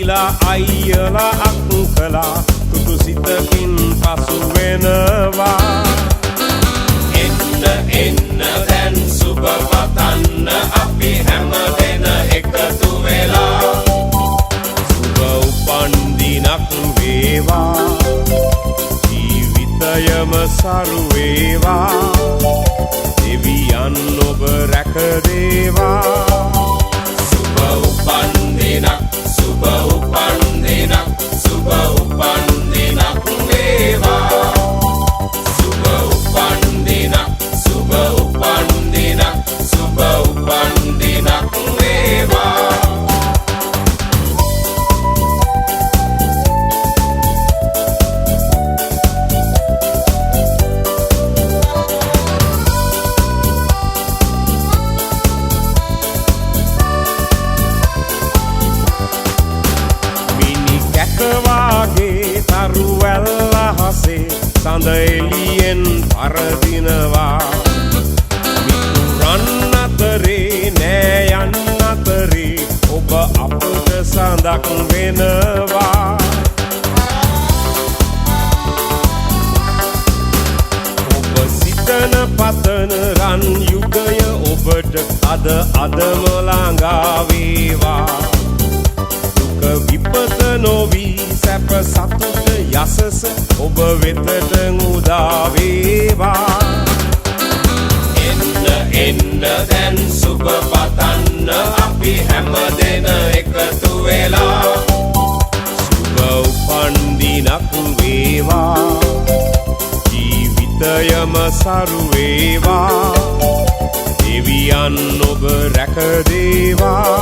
දීලා අයියලා අක්කලා කුකුසිතකින් පසු වෙනවා. එන්න දැන් සුබ පතන්න අපි හැමදෙන එකතු වෙලා. සුබ උපන්දිනක් වේවා, ජීවිතයම සරු වේවා, දෙවියන් ඔබ රැකදේවා. සුබ උපන්දිනක්, සුබ උපන්දිනක්, සුබ උපන්දිනක් වේවා. සුබ උපන්දිනක්, සුබ උපන්දිනක්, සුබ උපන්දිනක් වේවා. කවාගේ තරුවැල් අහසේ සඳ එළියෙන් පරදිනවා. මිතුරන් අතරේ නෑ යන්න අතරේ ඔබ අපට සඳක් වෙනවා. ඔබ සිතන පතන රන් යුගය ඔබට අදම ළඟා වේවා. විපත නොවී සැප සතුට යසස ඔබ වෙතට උදා වේවා. එන්න දැන් සුබ පතන්න අපි හැමදෙන එකතු වෙලා. සුබ උපන්දිනක් වේවා, ජීවිතයම සරු වේවා, දෙවියන් ඔබ රැකදේවා.